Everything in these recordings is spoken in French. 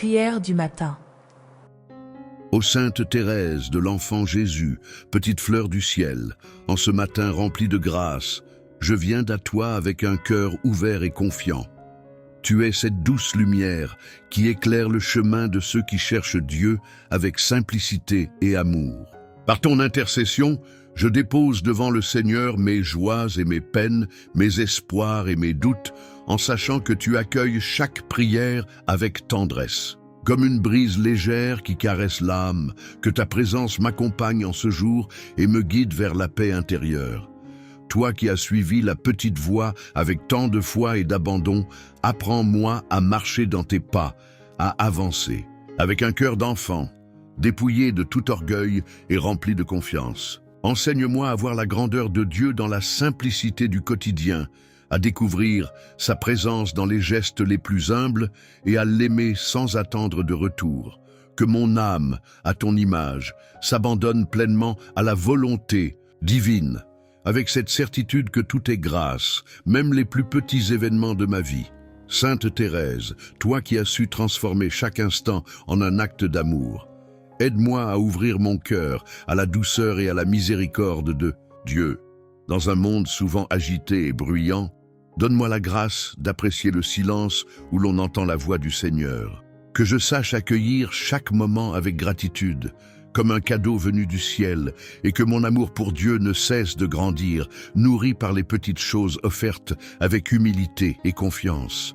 Prière du matin. Ô Sainte Thérèse de l'Enfant Jésus, petite fleur du ciel, en ce matin rempli de grâce, je viens à toi avec un cœur ouvert et confiant. Tu es cette douce lumière qui éclaire le chemin de ceux qui cherchent Dieu avec simplicité et amour. Par ton intercession, je dépose devant le Seigneur mes joies et mes peines, mes espoirs et mes doutes, en sachant que tu accueilles chaque prière avec tendresse. Comme une brise légère qui caresse l'âme, que ta présence m'accompagne en ce jour et me guide vers la paix intérieure. Toi qui as suivi la petite voie avec tant de foi et d'abandon, apprends-moi à marcher dans tes pas, à avancer, avec un cœur d'enfant, dépouillé de tout orgueil et rempli de confiance. Enseigne-moi à voir la grandeur de Dieu dans la simplicité du quotidien, à découvrir sa présence dans les gestes les plus humbles et à l'aimer sans attendre de retour. Que mon âme, à ton image, s'abandonne pleinement à la volonté divine, avec cette certitude que tout est grâce, même les plus petits événements de ma vie. Sainte Thérèse, toi qui as su transformer chaque instant en un acte d'amour, aide-moi à ouvrir mon cœur à la douceur et à la miséricorde de Dieu. Dans un monde souvent agité et bruyant, donne-moi la grâce d'apprécier le silence où l'on entend la voix du Seigneur. Que je sache accueillir chaque moment avec gratitude, comme un cadeau venu du ciel, et que mon amour pour Dieu ne cesse de grandir, nourri par les petites choses offertes avec humilité et confiance.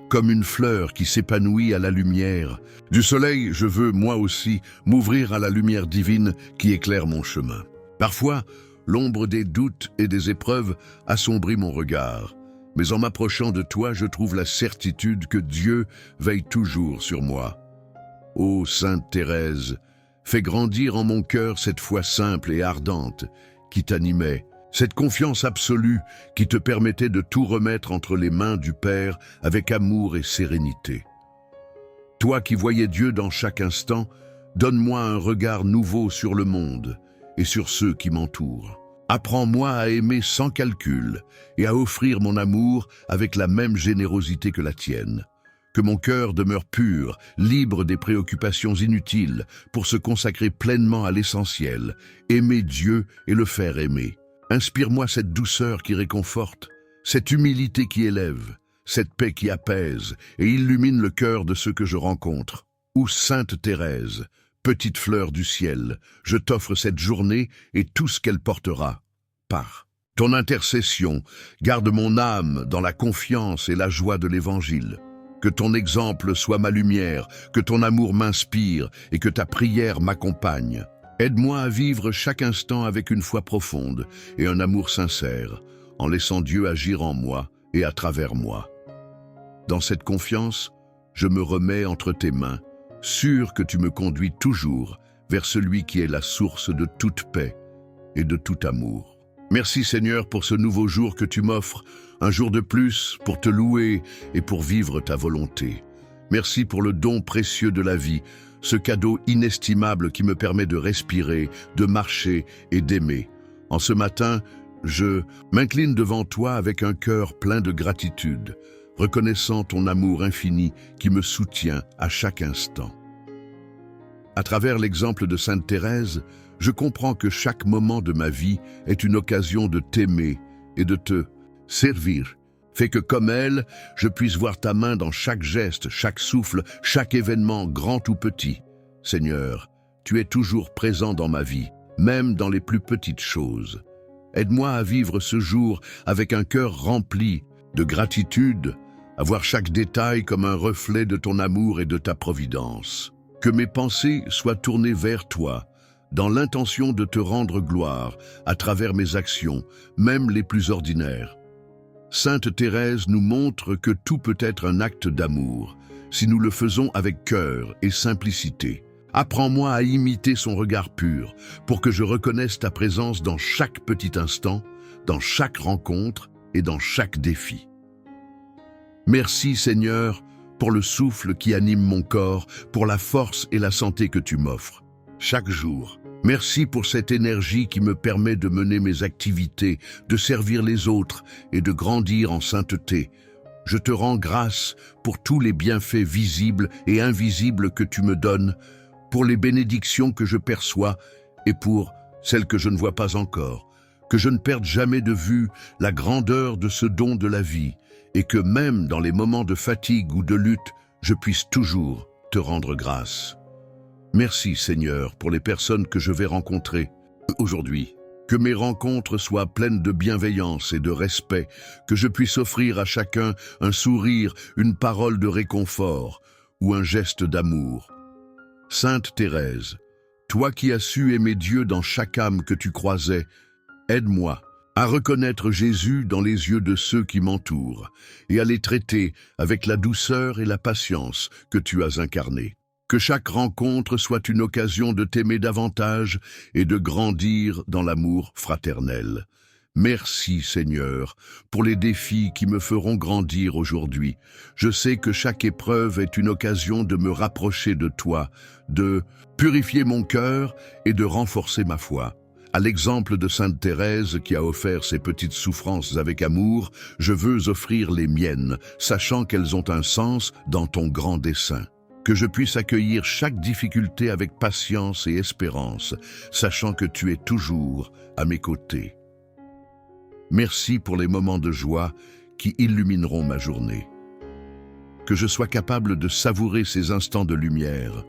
Comme une fleur qui s'épanouit à la lumière du soleil, je veux, moi aussi, m'ouvrir à la lumière divine qui éclaire mon chemin. Parfois, l'ombre des doutes et des épreuves assombrit mon regard. Mais en m'approchant de toi, je trouve la certitude que Dieu veille toujours sur moi. Ô Sainte Thérèse, fais grandir en mon cœur cette foi simple et ardente qui t'animait, cette confiance absolue qui te permettait de tout remettre entre les mains du Père avec amour et sérénité. Toi qui voyais Dieu dans chaque instant, donne-moi un regard nouveau sur le monde et sur ceux qui m'entourent. Apprends-moi à aimer sans calcul et à offrir mon amour avec la même générosité que la tienne. Que mon cœur demeure pur, libre des préoccupations inutiles, pour se consacrer pleinement à l'essentiel, aimer Dieu et le faire aimer. Inspire-moi cette douceur qui réconforte, cette humilité qui élève, cette paix qui apaise et illumine le cœur de ceux que je rencontre. Ô Sainte Thérèse, petite fleur du ciel, je t'offre cette journée et tout ce qu'elle portera. Par ton intercession, garde mon âme dans la confiance et la joie de l'Évangile. Que ton exemple soit ma lumière, que ton amour m'inspire et que ta prière m'accompagne. Aide-moi à vivre chaque instant avec une foi profonde et un amour sincère, en laissant Dieu agir en moi et à travers moi. Dans cette confiance, je me remets entre tes mains, sûr que tu me conduis toujours vers celui qui est la source de toute paix et de tout amour. Merci Seigneur pour ce nouveau jour que tu m'offres, un jour de plus pour te louer et pour vivre ta volonté. Merci pour le don précieux de la vie, ce cadeau inestimable qui me permet de respirer, de marcher et d'aimer. En ce matin, je m'incline devant toi avec un cœur plein de gratitude, reconnaissant ton amour infini qui me soutient à chaque instant. À travers l'exemple de Sainte Thérèse, je comprends que chaque moment de ma vie est une occasion de t'aimer et de te servir. Fais que comme elle, je puisse voir ta main dans chaque geste, chaque souffle, chaque événement, grand ou petit. Seigneur, tu es toujours présent dans ma vie, même dans les plus petites choses. Aide-moi à vivre ce jour avec un cœur rempli de gratitude, à voir chaque détail comme un reflet de ton amour et de ta providence. Que mes pensées soient tournées vers toi, dans l'intention de te rendre gloire à travers mes actions, même les plus ordinaires. Sainte Thérèse nous montre que tout peut être un acte d'amour, si nous le faisons avec cœur et simplicité. Apprends-moi à imiter son regard pur, pour que je reconnaisse ta présence dans chaque petit instant, dans chaque rencontre et dans chaque défi. Merci Seigneur, pour le souffle qui anime mon corps, pour la force et la santé que tu m'offres chaque jour. Merci pour cette énergie qui me permet de mener mes activités, de servir les autres et de grandir en sainteté. je te rends grâce pour tous les bienfaits visibles et invisibles que tu me donnes, pour les bénédictions que je perçois et pour celles que je ne vois pas encore. Que je ne perde jamais de vue la grandeur de ce don de la vie et que même dans les moments de fatigue ou de lutte, je puisse toujours te rendre grâce. Merci Seigneur pour les personnes que je vais rencontrer aujourd'hui. Que mes rencontres soient pleines de bienveillance et de respect, que je puisse offrir à chacun un sourire, une parole de réconfort ou un geste d'amour. Sainte Thérèse, toi qui as su aimer Dieu dans chaque âme que tu croisais, aide-moi à reconnaître Jésus dans les yeux de ceux qui m'entourent et à les traiter avec la douceur et la patience que tu as incarnées. Que chaque rencontre soit une occasion de t'aimer davantage et de grandir dans l'amour fraternel. Merci Seigneur pour les défis qui me feront grandir aujourd'hui. Je sais que chaque épreuve est une occasion de me rapprocher de toi, de purifier mon cœur et de renforcer ma foi. À l'exemple de Sainte Thérèse qui a offert ses petites souffrances avec amour, je veux offrir les miennes, sachant qu'elles ont un sens dans ton grand dessein. Que je puisse accueillir chaque difficulté avec patience et espérance, sachant que tu es toujours à mes côtés. Merci pour les moments de joie qui illumineront ma journée. Que je sois capable de savourer ces instants de lumière,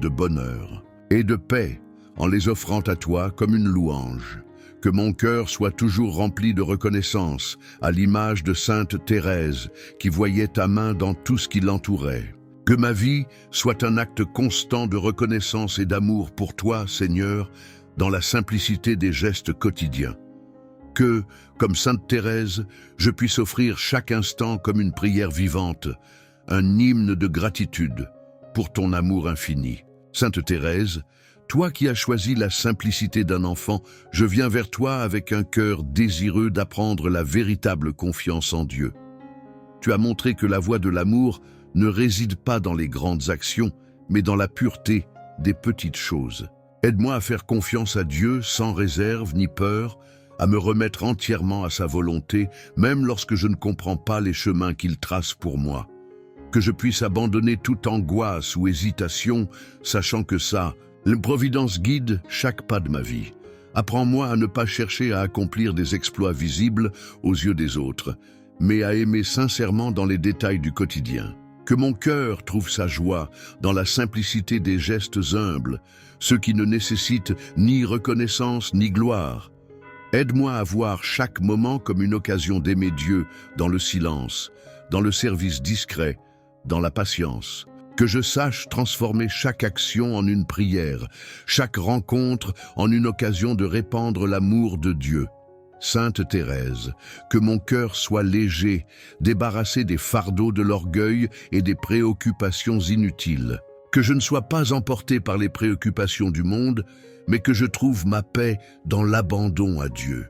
de bonheur et de paix en les offrant à toi comme une louange. Que mon cœur soit toujours rempli de reconnaissance, à l'image de Sainte Thérèse qui voyait ta main dans tout ce qui l'entourait. Que ma vie soit un acte constant de reconnaissance et d'amour pour toi, Seigneur, dans la simplicité des gestes quotidiens. Que, comme Sainte Thérèse, je puisse offrir chaque instant comme une prière vivante, un hymne de gratitude pour ton amour infini. Sainte Thérèse, toi qui as choisi la simplicité d'un enfant, je viens vers toi avec un cœur désireux d'apprendre la véritable confiance en Dieu. Tu as montré que la voie de l'amour ne réside pas dans les grandes actions, mais dans la pureté des petites choses. Aide-moi à faire confiance à Dieu sans réserve ni peur, à me remettre entièrement à sa volonté, même lorsque je ne comprends pas les chemins qu'il trace pour moi. Que je puisse abandonner toute angoisse ou hésitation, sachant que la providence guide chaque pas de ma vie. Apprends-moi à ne pas chercher à accomplir des exploits visibles aux yeux des autres, mais à aimer sincèrement dans les détails du quotidien. Que mon cœur trouve sa joie dans la simplicité des gestes humbles, ceux qui ne nécessitent ni reconnaissance ni gloire. Aide-moi à voir chaque moment comme une occasion d'aimer Dieu dans le silence, dans le service discret, dans la patience. Que je sache transformer chaque action en une prière, chaque rencontre en une occasion de répandre l'amour de Dieu. Sainte Thérèse, que mon cœur soit léger, débarrassé des fardeaux de l'orgueil et des préoccupations inutiles. Que je ne sois pas emporté par les préoccupations du monde, mais que je trouve ma paix dans l'abandon à Dieu.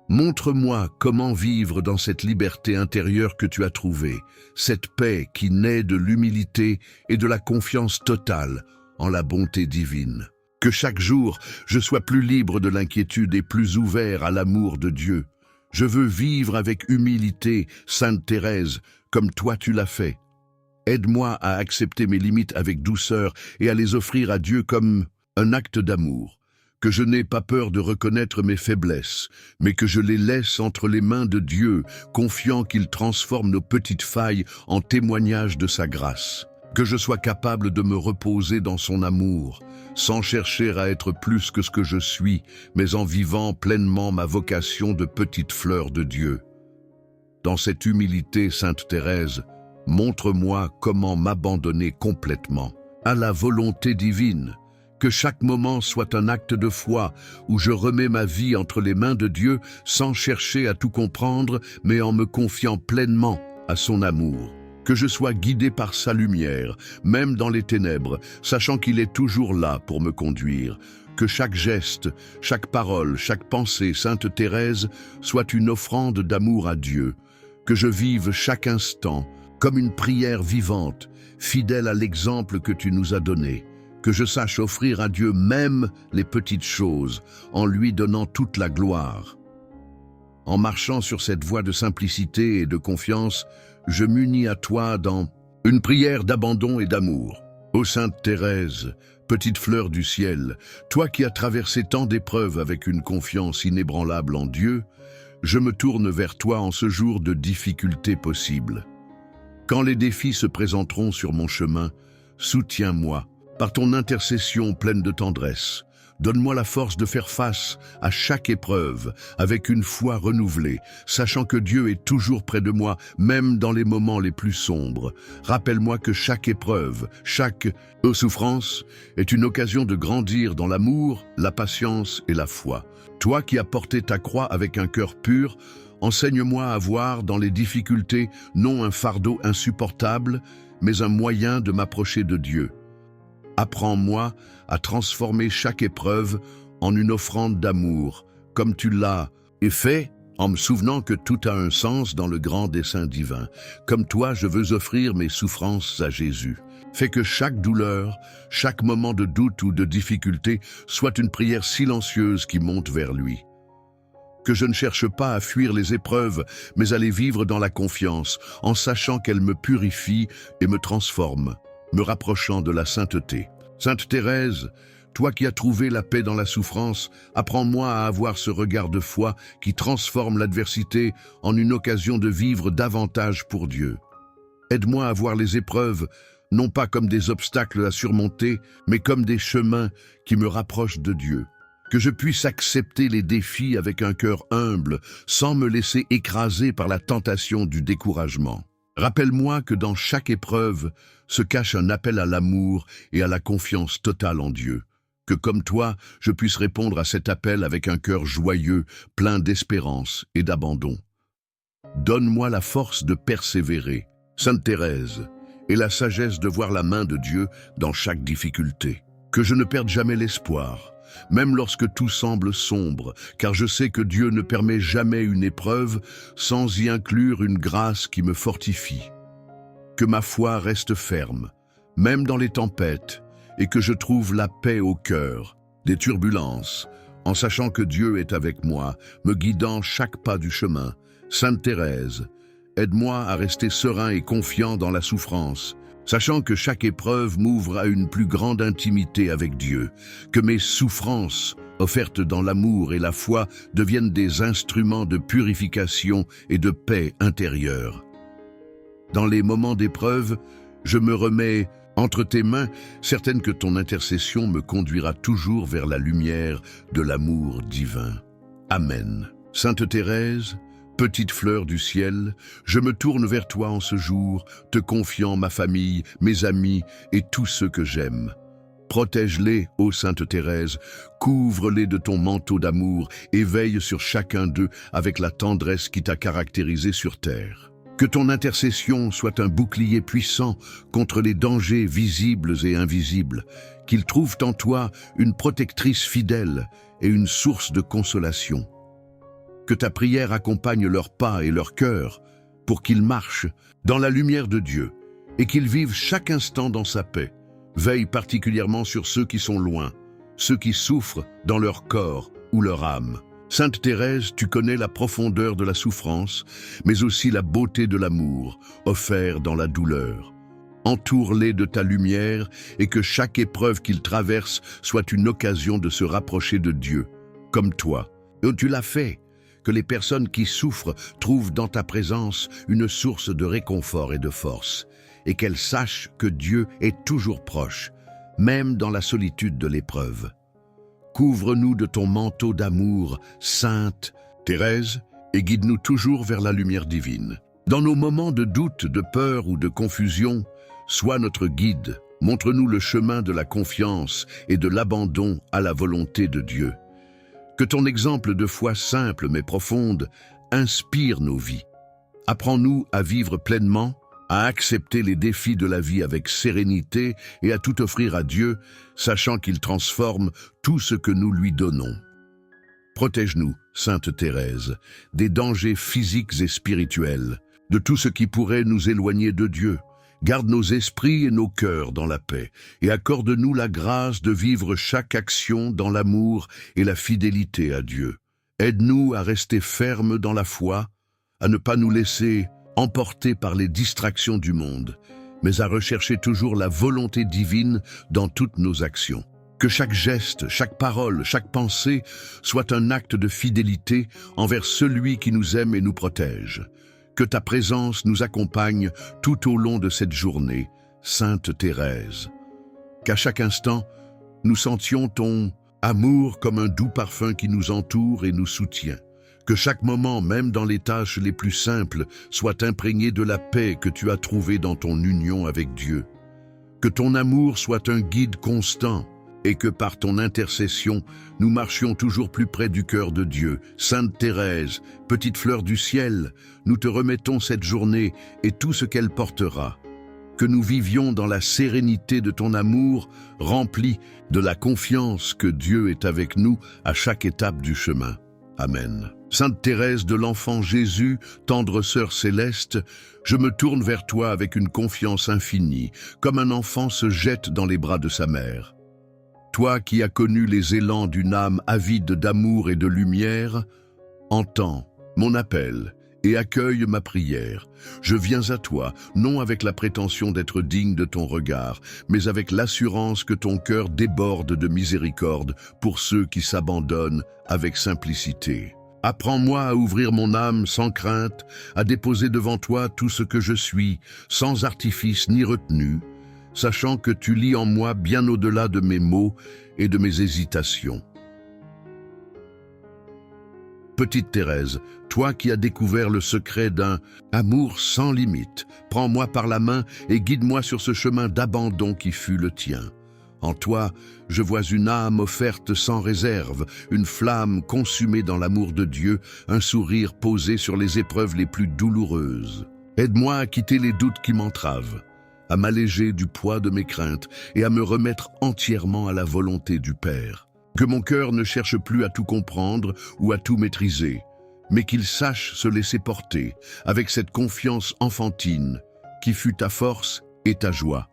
Montre-moi comment vivre dans cette liberté intérieure que tu as trouvée, cette paix qui naît de l'humilité et de la confiance totale en la bonté divine. Que chaque jour, je sois plus libre de l'inquiétude et plus ouvert à l'amour de Dieu. Je veux vivre avec humilité, Sainte Thérèse, comme toi tu l'as fait. Aide-moi à accepter mes limites avec douceur et à les offrir à Dieu comme un acte d'amour. Que je n'ai pas peur de reconnaître mes faiblesses, mais que je les laisse entre les mains de Dieu, confiant qu'il transforme nos petites failles en témoignages de sa grâce. Que je sois capable de me reposer dans son amour, sans chercher à être plus que ce que je suis, mais en vivant pleinement ma vocation de petite fleur de Dieu. Dans cette humilité, Sainte Thérèse, montre-moi comment m'abandonner complètement à la volonté divine. Que chaque moment soit un acte de foi où je remets ma vie entre les mains de Dieu sans chercher à tout comprendre, mais en me confiant pleinement à son amour. Que je sois guidé par sa lumière, même dans les ténèbres, sachant qu'il est toujours là pour me conduire. Que chaque geste, chaque parole, chaque pensée, Sainte Thérèse, soit une offrande d'amour à Dieu. Que je vive chaque instant comme une prière vivante, fidèle à l'exemple que tu nous as donné. Que je sache offrir à Dieu même les petites choses, en lui donnant toute la gloire. En marchant sur cette voie de simplicité et de confiance, je m'unis à toi dans une prière d'abandon et d'amour. Ô Sainte Thérèse, petite fleur du ciel, toi qui as traversé tant d'épreuves avec une confiance inébranlable en Dieu, je me tourne vers toi en ce jour de difficultés possibles. Quand les défis se présenteront sur mon chemin, soutiens-moi par ton intercession pleine de tendresse. Donne-moi la force de faire face à chaque épreuve avec une foi renouvelée, sachant que Dieu est toujours près de moi, même dans les moments les plus sombres. Rappelle-moi que chaque épreuve, chaque souffrance est une occasion de grandir dans l'amour, la patience et la foi. Toi qui as porté ta croix avec un cœur pur, enseigne-moi à voir dans les difficultés non un fardeau insupportable, mais un moyen de m'approcher de Dieu. Apprends-moi à transformer chaque épreuve en une offrande d'amour, comme tu l'as fait, en me souvenant que tout a un sens dans le grand dessein divin. Comme toi, je veux offrir mes souffrances à Jésus. Fais que chaque douleur, chaque moment de doute ou de difficulté soit une prière silencieuse qui monte vers lui. Que je ne cherche pas à fuir les épreuves, mais à les vivre dans la confiance, en sachant qu'elles me purifient et me transforment, me rapprochant de la sainteté. Sainte Thérèse, toi qui as trouvé la paix dans la souffrance, apprends-moi à avoir ce regard de foi qui transforme l'adversité en une occasion de vivre davantage pour Dieu. Aide-moi à voir les épreuves, non pas comme des obstacles à surmonter, mais comme des chemins qui me rapprochent de Dieu. Que je puisse accepter les défis avec un cœur humble, sans me laisser écraser par la tentation du découragement. Rappelle-moi que dans chaque épreuve se cache un appel à l'amour et à la confiance totale en Dieu. Que comme toi, je puisse répondre à cet appel avec un cœur joyeux, plein d'espérance et d'abandon. Donne-moi la force de persévérer, Sainte Thérèse, et la sagesse de voir la main de Dieu dans chaque difficulté. Que je ne perde jamais l'espoir, même lorsque tout semble sombre, car je sais que Dieu ne permet jamais une épreuve sans y inclure une grâce qui me fortifie. Que ma foi reste ferme, même dans les tempêtes, et que je trouve la paix au cœur des turbulences, en sachant que Dieu est avec moi, me guidant chaque pas du chemin. Sainte Thérèse, aide-moi à rester serein et confiant dans la souffrance, sachant que chaque épreuve m'ouvre à une plus grande intimité avec Dieu, que mes souffrances, offertes dans l'amour et la foi, deviennent des instruments de purification et de paix intérieure. Dans les moments d'épreuve, je me remets entre tes mains, certaine que ton intercession me conduira toujours vers la lumière de l'amour divin. Amen. Sainte Thérèse, petite fleur du ciel, je me tourne vers toi en ce jour, te confiant ma famille, mes amis et tous ceux que j'aime. Protège-les, ô Sainte Thérèse, couvre-les de ton manteau d'amour et veille sur chacun d'eux avec la tendresse qui t'a caractérisé sur terre. Que ton intercession soit un bouclier puissant contre les dangers visibles et invisibles, qu'ils trouvent en toi une protectrice fidèle et une source de consolation. Que ta prière accompagne leurs pas et leur cœur pour qu'ils marchent dans la lumière de Dieu et qu'ils vivent chaque instant dans sa paix. Veille particulièrement sur ceux qui sont loin, ceux qui souffrent dans leur corps ou leur âme. Sainte Thérèse, tu connais la profondeur de la souffrance, mais aussi la beauté de l'amour, offert dans la douleur. Entoure-les de ta lumière et que chaque épreuve qu'ils traversent soit une occasion de se rapprocher de Dieu, comme toi. Et tu l'as fait, que les personnes qui souffrent trouvent dans ta présence une source de réconfort et de force, et qu'elles sachent que Dieu est toujours proche, même dans la solitude de l'épreuve. Couvre-nous de ton manteau d'amour, Sainte Thérèse, et guide-nous toujours vers la lumière divine. Dans nos moments de doute, de peur ou de confusion, sois notre guide. Montre-nous le chemin de la confiance et de l'abandon à la volonté de Dieu. Que ton exemple de foi simple mais profonde inspire nos vies. Apprends-nous à vivre pleinement, à accepter les défis de la vie avec sérénité et à tout offrir à Dieu, sachant qu'il transforme tout ce que nous lui donnons. Protège-nous, Sainte Thérèse, des dangers physiques et spirituels, de tout ce qui pourrait nous éloigner de Dieu. Garde nos esprits et nos cœurs dans la paix, et accorde-nous la grâce de vivre chaque action dans l'amour et la fidélité à Dieu. Aide-nous à rester fermes dans la foi, à ne pas nous laisser emporter par les distractions du monde, mais à rechercher toujours la volonté divine dans toutes nos actions. Que chaque geste, chaque parole, chaque pensée soit un acte de fidélité envers celui qui nous aime et nous protège. Que ta présence nous accompagne tout au long de cette journée, Sainte Thérèse. Qu'à chaque instant, nous sentions ton amour comme un doux parfum qui nous entoure et nous soutient. Que chaque moment, même dans les tâches les plus simples, soit imprégné de la paix que tu as trouvée dans ton union avec Dieu. Que ton amour soit un guide constant et que par ton intercession, nous marchions toujours plus près du cœur de Dieu. Sainte Thérèse, petite fleur du ciel, nous te remettons cette journée et tout ce qu'elle portera. Que nous vivions dans la sérénité de ton amour, rempli de la confiance que Dieu est avec nous à chaque étape du chemin. Amen. Sainte Thérèse de l'Enfant Jésus, tendre sœur céleste, je me tourne vers toi avec une confiance infinie, comme un enfant se jette dans les bras de sa mère. Toi qui as connu les élans d'une âme avide d'amour et de lumière, entends mon appel et accueille ma prière. Je viens à toi, non avec la prétention d'être digne de ton regard, mais avec l'assurance que ton cœur déborde de miséricorde pour ceux qui s'abandonnent avec simplicité. Apprends-moi à ouvrir mon âme sans crainte, à déposer devant toi tout ce que je suis, sans artifice ni retenue, sachant que tu lis en moi bien au-delà de mes mots et de mes hésitations. Petite Thérèse, toi qui as découvert le secret d'un amour sans limite, prends-moi par la main et guide-moi sur ce chemin d'abandon qui fut le tien. En toi, je vois une âme offerte sans réserve, une flamme consumée dans l'amour de Dieu, un sourire posé sur les épreuves les plus douloureuses. Aide-moi à quitter les doutes qui m'entravent, à m'alléger du poids de mes craintes et à me remettre entièrement à la volonté du Père. Que mon cœur ne cherche plus à tout comprendre ou à tout maîtriser, mais qu'il sache se laisser porter avec cette confiance enfantine qui fut ta force et ta joie.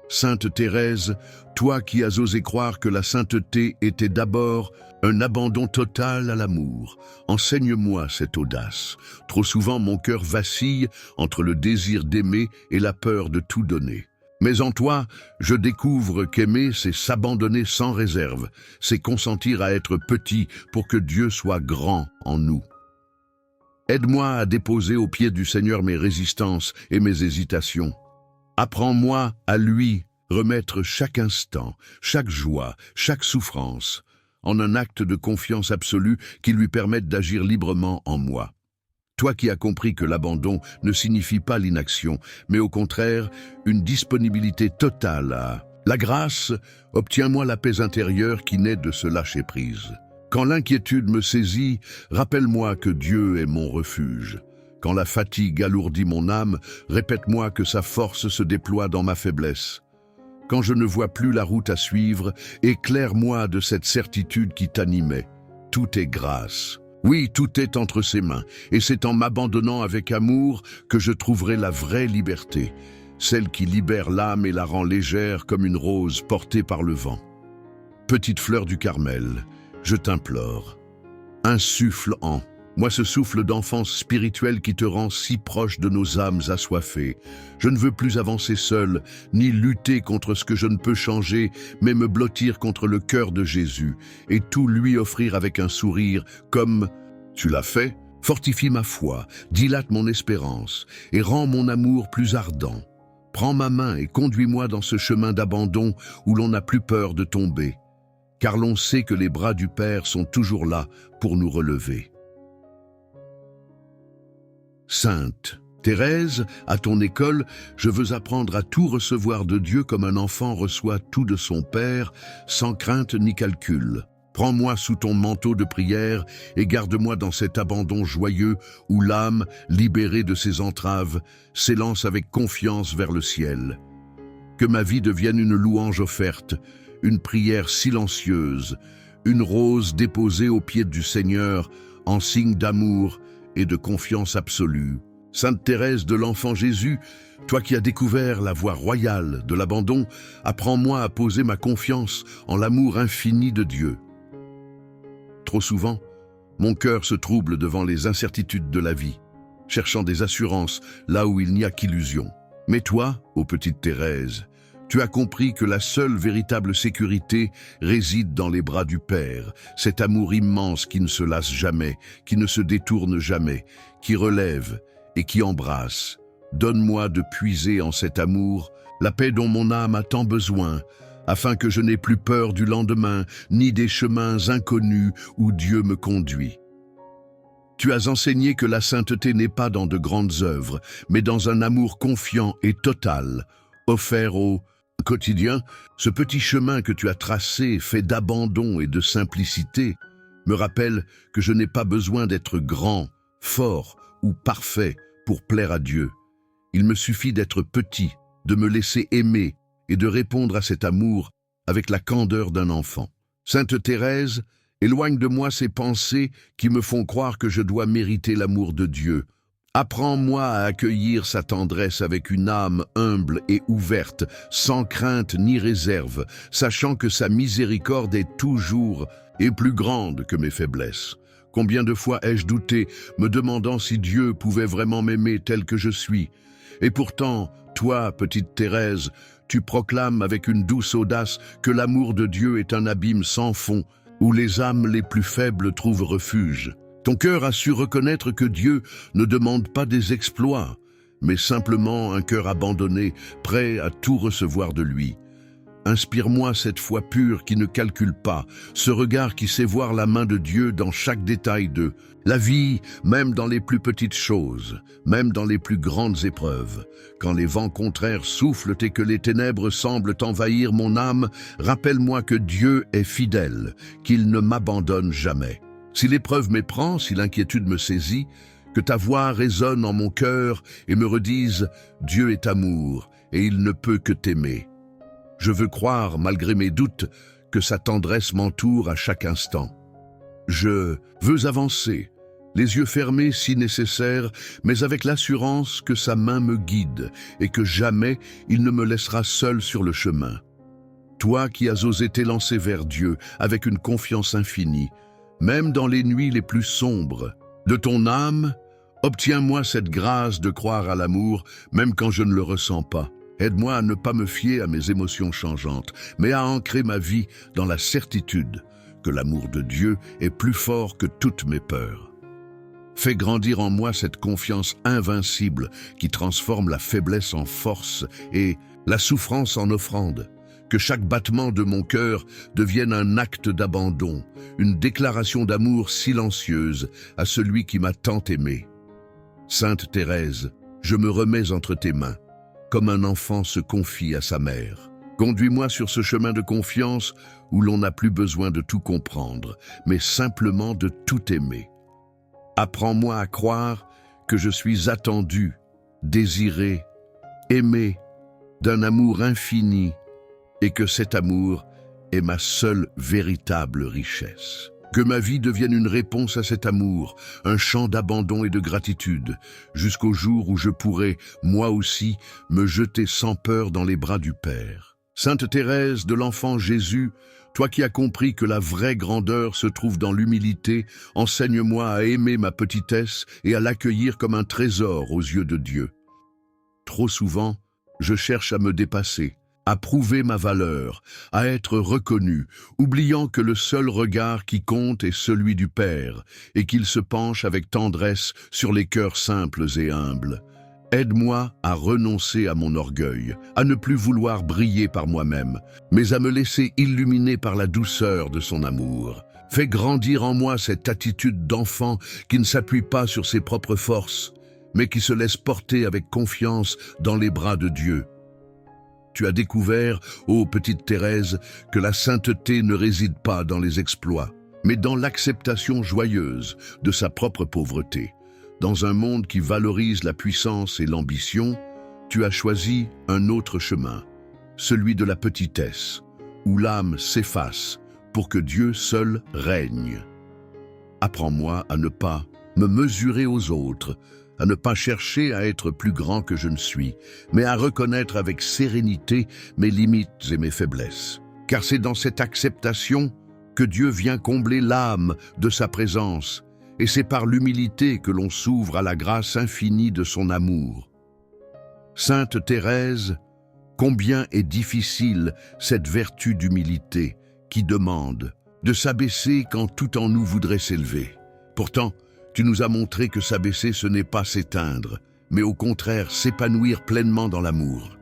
Sainte Thérèse, toi qui as osé croire que la sainteté était d'abord un abandon total à l'amour, enseigne-moi cette audace. Trop souvent mon cœur vacille entre le désir d'aimer et la peur de tout donner. Mais en toi, je découvre qu'aimer, c'est s'abandonner sans réserve, c'est consentir à être petit pour que Dieu soit grand en nous. Aide-moi à déposer aux pieds du Seigneur mes résistances et mes hésitations. Apprends-moi à lui remettre chaque instant, chaque joie, chaque souffrance, en un acte de confiance absolue qui lui permette d'agir librement en moi. Toi qui as compris que l'abandon ne signifie pas l'inaction, mais au contraire une disponibilité totale à la grâce, obtiens-moi la paix intérieure qui naît de ce lâcher-prise. Quand l'inquiétude me saisit, rappelle-moi que Dieu est mon refuge. Quand la fatigue alourdit mon âme, répète-moi que sa force se déploie dans ma faiblesse. Quand je ne vois plus la route à suivre, éclaire-moi de cette certitude qui t'animait. Tout est grâce. Oui, tout est entre ses mains, et c'est en m'abandonnant avec amour que je trouverai la vraie liberté, celle qui libère l'âme et la rend légère comme une rose portée par le vent. Petite fleur du Carmel, je t'implore, insuffle en moi ce souffle d'enfance spirituelle qui te rend si proche de nos âmes assoiffées. Je ne veux plus avancer seul, ni lutter contre ce que je ne peux changer, mais me blottir contre le cœur de Jésus et tout lui offrir avec un sourire, comme tu l'as fait. Fortifie ma foi, dilate mon espérance et rends mon amour plus ardent. Prends ma main et conduis-moi dans ce chemin d'abandon où l'on n'a plus peur de tomber, car l'on sait que les bras du Père sont toujours là pour nous relever. Sainte Thérèse, à ton école, je veux apprendre à tout recevoir de Dieu comme un enfant reçoit tout de son Père, sans crainte ni calcul. Prends-moi sous ton manteau de prière et garde-moi dans cet abandon joyeux où l'âme, libérée de ses entraves, s'élance avec confiance vers le ciel. Que ma vie devienne une louange offerte, une prière silencieuse, une rose déposée aux pieds du Seigneur en signe d'amour et de confiance absolue. Sainte Thérèse de l'Enfant Jésus, toi qui as découvert la voie royale de l'abandon, apprends-moi à poser ma confiance en l'amour infini de Dieu. Trop souvent, Mon cœur se trouble devant les incertitudes de la vie, cherchant des assurances là où il n'y a qu'illusion. Mais toi, ô petite Thérèse, tu as compris que la seule véritable sécurité réside dans les bras du Père, cet amour immense qui ne se lasse jamais, qui ne se détourne jamais, qui relève et qui embrasse. Donne-moi de puiser en cet amour la paix dont mon âme a tant besoin, afin que je n'ai plus peur du lendemain, ni des chemins inconnus où Dieu me conduit. Tu as enseigné que la sainteté n'est pas dans de grandes œuvres, mais dans un amour confiant et total, offert au quotidien. Ce petit chemin que tu as tracé, fait d'abandon et de simplicité, me rappelle que je n'ai pas besoin d'être grand, fort ou parfait pour plaire à Dieu. Il me suffit d'être petit, de me laisser aimer et de répondre à cet amour avec la candeur d'un enfant. Sainte Thérèse, éloigne de moi ces pensées qui me font croire que je dois mériter l'amour de Dieu. Apprends-moi à accueillir sa tendresse avec une âme humble et ouverte, sans crainte ni réserve, sachant que sa miséricorde est toujours et plus grande que mes faiblesses. Combien de fois ai-je douté, me demandant si Dieu pouvait vraiment m'aimer tel que je suis. Et pourtant, toi, petite Thérèse, tu proclames avec une douce audace que l'amour de Dieu est un abîme sans fond, où les âmes les plus faibles trouvent refuge. Ton cœur a su reconnaître que Dieu ne demande pas des exploits, mais simplement un cœur abandonné, prêt à tout recevoir de lui. Inspire-moi cette foi pure qui ne calcule pas, ce regard qui sait voir la main de Dieu dans chaque détail de la vie, même dans les plus petites choses, même dans les plus grandes épreuves. Quand les vents contraires soufflent et que les ténèbres semblent envahir mon âme, rappelle-moi que Dieu est fidèle, qu'il ne m'abandonne jamais. Si l'épreuve m'éprend, si l'inquiétude me saisit, que ta voix résonne en mon cœur et me redise « Dieu est amour et il ne peut que t'aimer ». Je veux croire, malgré mes doutes, que sa tendresse m'entoure à chaque instant. Je veux avancer, les yeux fermés si nécessaire, mais avec l'assurance que sa main me guide et que jamais il ne me laissera seul sur le chemin. Toi qui as osé t'élancer vers Dieu avec une confiance infinie, même dans les nuits les plus sombres, de ton âme, obtiens-moi cette grâce de croire à l'amour, même quand je ne le ressens pas. Aide-moi à ne pas me fier à mes émotions changeantes, mais à ancrer ma vie dans la certitude que l'amour de Dieu est plus fort que toutes mes peurs. Fais grandir en moi cette confiance invincible qui transforme la faiblesse en force et la souffrance en offrande. Que chaque battement de mon cœur devienne un acte d'abandon, une déclaration d'amour silencieuse à celui qui m'a tant aimé. Sainte Thérèse, je me remets entre tes mains, comme un enfant se confie à sa mère. Conduis-moi sur ce chemin de confiance où l'on n'a plus besoin de tout comprendre, mais simplement de tout aimer. Apprends-moi à croire que je suis attendu, désiré, aimé, d'un amour infini, et que cet amour est ma seule véritable richesse. Que ma vie devienne une réponse à cet amour, un chant d'abandon et de gratitude, jusqu'au jour où je pourrai, moi aussi, me jeter sans peur dans les bras du Père. Sainte Thérèse de l'Enfant Jésus, toi qui as compris que la vraie grandeur se trouve dans l'humilité, enseigne-moi à aimer ma petitesse et à l'accueillir comme un trésor aux yeux de Dieu. Trop souvent, je cherche à me dépasser, à prouver ma valeur, à être reconnu, oubliant que le seul regard qui compte est celui du Père, et qu'il se penche avec tendresse sur les cœurs simples et humbles. Aide-moi à renoncer à mon orgueil, à ne plus vouloir briller par moi-même, mais à me laisser illuminer par la douceur de son amour. Fais grandir en moi cette attitude d'enfant qui ne s'appuie pas sur ses propres forces, mais qui se laisse porter avec confiance dans les bras de Dieu. Tu as découvert, ô petite Thérèse, que la sainteté ne réside pas dans les exploits, mais dans l'acceptation joyeuse de sa propre pauvreté. Dans un monde qui valorise la puissance et l'ambition, tu as choisi un autre chemin, celui de la petitesse, où l'âme s'efface pour que Dieu seul règne. Apprends-moi à ne pas me mesurer aux autres, à ne pas chercher à être plus grand que je ne suis, mais à reconnaître avec sérénité mes limites et mes faiblesses. Car c'est dans cette acceptation que Dieu vient combler l'âme de sa présence et c'est par l'humilité que l'on s'ouvre à la grâce infinie de son amour. Sainte Thérèse, combien est difficile cette vertu d'humilité qui demande de s'abaisser quand tout en nous voudrait s'élever. Pourtant, tu nous as montré que s'abaisser ce n'est pas s'éteindre, mais au contraire s'épanouir pleinement dans l'amour.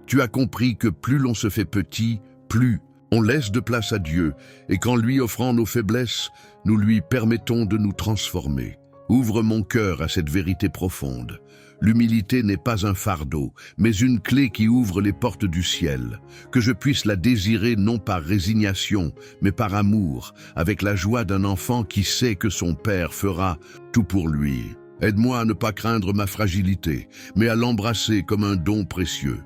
Tu as compris que plus l'on se fait petit, plus on laisse de place à Dieu, et qu'en lui offrant nos faiblesses, nous lui permettons de nous transformer. Ouvre mon cœur à cette vérité profonde. L'humilité n'est pas un fardeau, mais une clé qui ouvre les portes du ciel. Que je puisse la désirer non par résignation, mais par amour, avec la joie d'un enfant qui sait que son Père fera tout pour lui. Aide-moi à ne pas craindre ma fragilité, mais à l'embrasser comme un don précieux.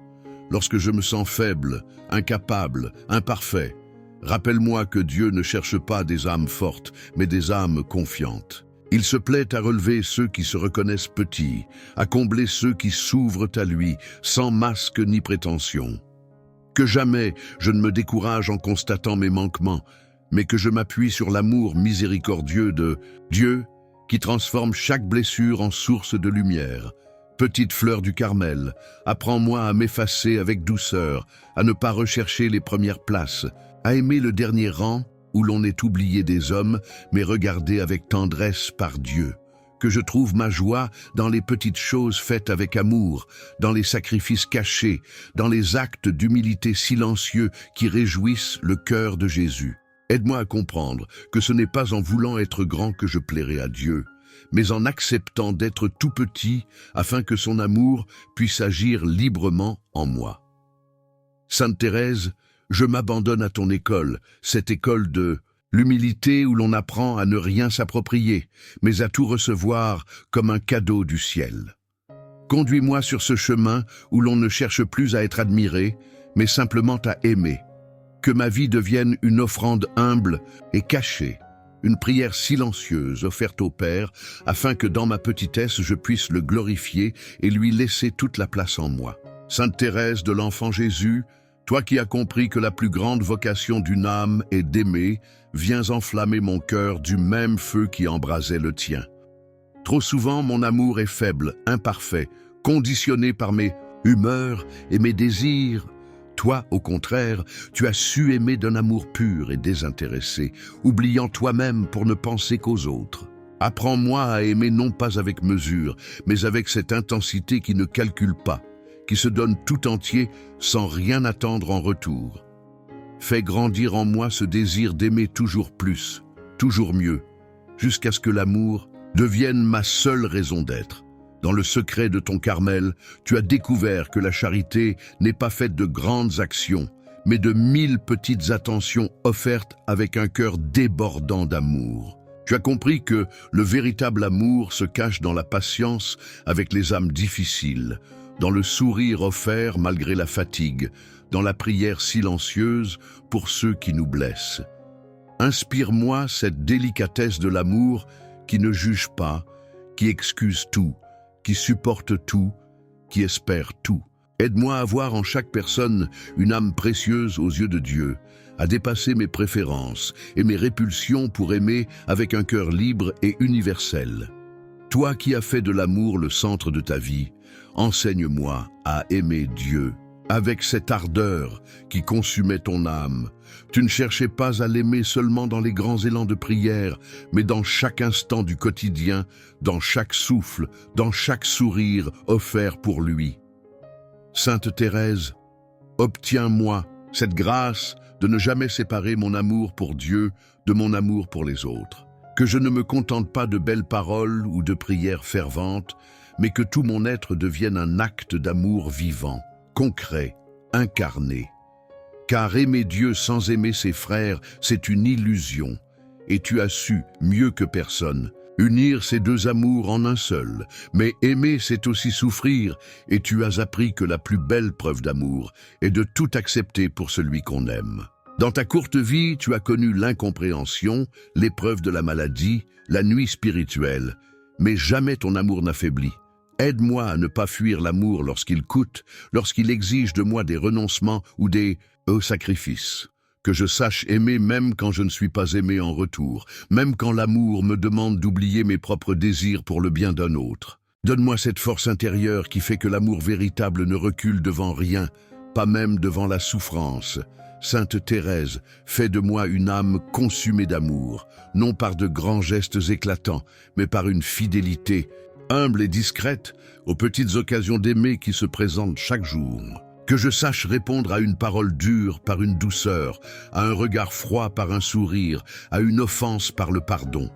Lorsque je me sens faible, incapable, imparfait, rappelle-moi que Dieu ne cherche pas des âmes fortes, mais des âmes confiantes. Il se plaît à relever ceux qui se reconnaissent petits, à combler ceux qui s'ouvrent à lui, sans masque ni prétention. Que jamais je ne me décourage en constatant mes manquements, mais que je m'appuie sur l'amour miséricordieux de Dieu, qui transforme chaque blessure en source de lumière. Petite fleur du Carmel, apprends-moi à m'effacer avec douceur, à ne pas rechercher les premières places, à aimer le dernier rang où l'on est oublié des hommes, mais regardé avec tendresse par Dieu. Que je trouve ma joie dans les petites choses faites avec amour, dans les sacrifices cachés, dans les actes d'humilité silencieux qui réjouissent le cœur de Jésus. Aide-moi à comprendre que ce n'est pas en voulant être grand que je plairai à Dieu, mais en acceptant d'être tout petit afin que son amour puisse agir librement en moi. Sainte Thérèse, je m'abandonne à ton école, cette école de l'humilité où l'on apprend à ne rien s'approprier, mais à tout recevoir comme un cadeau du ciel. Conduis-moi sur ce chemin où l'on ne cherche plus à être admiré, mais simplement à aimer. Que ma vie devienne une offrande humble et cachée, une prière silencieuse offerte au Père, afin que dans ma petitesse je puisse le glorifier et lui laisser toute la place en moi. Sainte Thérèse de l'Enfant Jésus, toi qui as compris que la plus grande vocation d'une âme est d'aimer, viens enflammer mon cœur du même feu qui embrasait le tien. Trop souvent, mon amour est faible, imparfait, conditionné par mes humeurs et mes désirs. Toi, au contraire, tu as su aimer d'un amour pur et désintéressé, oubliant toi-même pour ne penser qu'aux autres. Apprends-moi à aimer non pas avec mesure, mais avec cette intensité qui ne calcule pas, qui se donne tout entier sans rien attendre en retour. Fais grandir en moi ce désir d'aimer toujours plus, toujours mieux, jusqu'à ce que l'amour devienne ma seule raison d'être. Dans le secret de ton Carmel, tu as découvert que la charité n'est pas faite de grandes actions, mais de 1000 petites attentions offertes avec un cœur débordant d'amour. Tu as compris que le véritable amour se cache dans la patience avec les âmes difficiles, dans le sourire offert malgré la fatigue, dans la prière silencieuse pour ceux qui nous blessent. Inspire-moi cette délicatesse de l'amour qui ne juge pas, qui excuse tout, qui supporte tout, qui espère tout. Aide-moi à voir en chaque personne une âme précieuse aux yeux de Dieu, à dépasser mes préférences et mes répulsions pour aimer avec un cœur libre et universel. Toi qui as fait de l'amour le centre de ta vie, enseigne-moi à aimer Dieu avec cette ardeur qui consumait ton âme. Tu ne cherchais pas à l'aimer seulement dans les grands élans de prière, mais dans chaque instant du quotidien, dans chaque souffle, dans chaque sourire offert pour lui. Sainte Thérèse, obtiens-moi cette grâce de ne jamais séparer mon amour pour Dieu de mon amour pour les autres. Que je ne me contente pas de belles paroles ou de prières ferventes, mais que tout mon être devienne un acte d'amour vivant, concret, incarné. Car aimer Dieu sans aimer ses frères, c'est une illusion. Et tu as su, mieux que personne, unir ces deux amours en un seul. Mais aimer, c'est aussi souffrir, et tu as appris que la plus belle preuve d'amour est de tout accepter pour celui qu'on aime. Dans ta courte vie, tu as connu l'incompréhension, l'épreuve de la maladie, la nuit spirituelle, mais jamais ton amour n'a faibli. Aide-moi à ne pas fuir l'amour lorsqu'il coûte, lorsqu'il exige de moi des renoncements ou des sacrifices. Que je sache aimer même quand je ne suis pas aimé en retour, même quand l'amour me demande d'oublier mes propres désirs pour le bien d'un autre. Donne-moi cette force intérieure qui fait que l'amour véritable ne recule devant rien, pas même devant la souffrance. Sainte Thérèse, fais de moi une âme consumée d'amour, non par de grands gestes éclatants, mais par une fidélité, humble et discrète, aux petites occasions d'aimer qui se présentent chaque jour. Que je sache répondre à une parole dure par une douceur, à un regard froid par un sourire, à une offense par le pardon.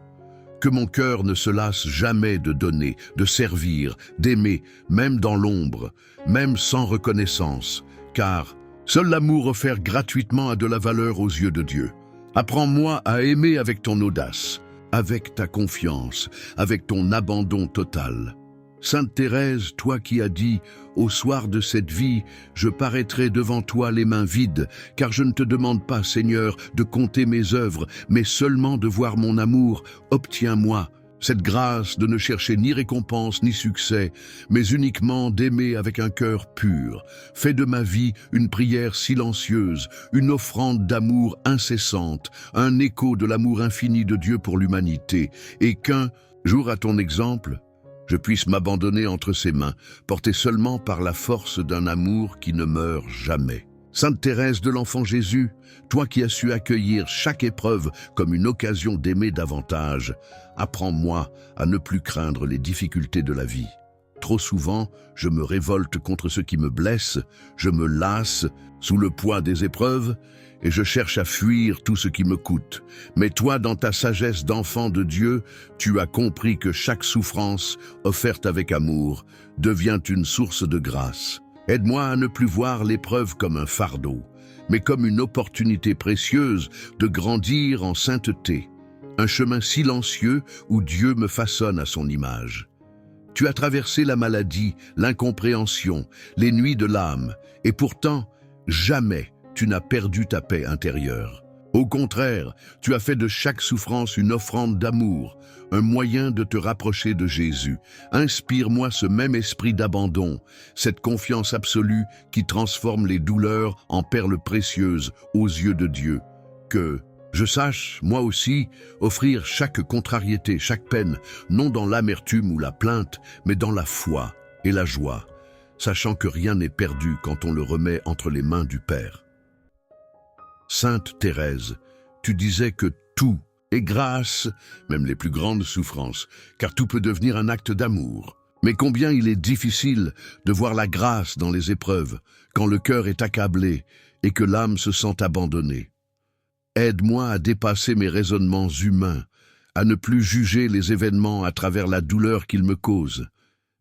Que mon cœur ne se lasse jamais de donner, de servir, d'aimer, même dans l'ombre, même sans reconnaissance, car seul l'amour offert gratuitement a de la valeur aux yeux de Dieu. Apprends-moi à aimer avec ton audace, avec ta confiance, avec ton abandon total. Sainte Thérèse, toi qui as dit « Au soir de cette vie, je paraîtrai devant toi les mains vides, car je ne te demande pas, Seigneur, de compter mes œuvres, mais seulement de voir mon amour, obtiens-moi cette grâce de ne chercher ni récompense ni succès, mais uniquement d'aimer avec un cœur pur. Fais de ma vie une prière silencieuse, une offrande d'amour incessante, un écho de l'amour infini de Dieu pour l'humanité, et qu'un jour à ton exemple, je puisse m'abandonner entre ses mains, porté seulement par la force d'un amour qui ne meurt jamais. Sainte Thérèse de l'Enfant Jésus, toi qui as su accueillir chaque épreuve comme une occasion d'aimer davantage, apprends-moi à ne plus craindre les difficultés de la vie. Trop souvent, je me révolte contre ce qui me blesse, je me lasse sous le poids des épreuves, et je cherche à fuir tout ce qui me coûte. Mais toi, dans ta sagesse d'enfant de Dieu, tu as compris que chaque souffrance, offerte avec amour, devient une source de grâce. Aide-moi à ne plus voir l'épreuve comme un fardeau, mais comme une opportunité précieuse de grandir en sainteté, un chemin silencieux où Dieu me façonne à son image. Tu as traversé la maladie, l'incompréhension, les nuits de l'âme, et pourtant, jamais tu n'as perdu ta paix intérieure. Au contraire, tu as fait de chaque souffrance une offrande d'amour, un moyen de te rapprocher de Jésus. Inspire-moi ce même esprit d'abandon, cette confiance absolue qui transforme les douleurs en perles précieuses aux yeux de Dieu. Que je sache, moi aussi, offrir chaque contrariété, chaque peine, non dans l'amertume ou la plainte, mais dans la foi et la joie, sachant que rien n'est perdu quand on le remet entre les mains du Père. Sainte Thérèse, tu disais que tout est grâce, même les plus grandes souffrances, car tout peut devenir un acte d'amour. Mais combien il est difficile de voir la grâce dans les épreuves, quand le cœur est accablé et que l'âme se sent abandonnée. Aide-moi à dépasser mes raisonnements humains, à ne plus juger les événements à travers la douleur qu'ils me causent,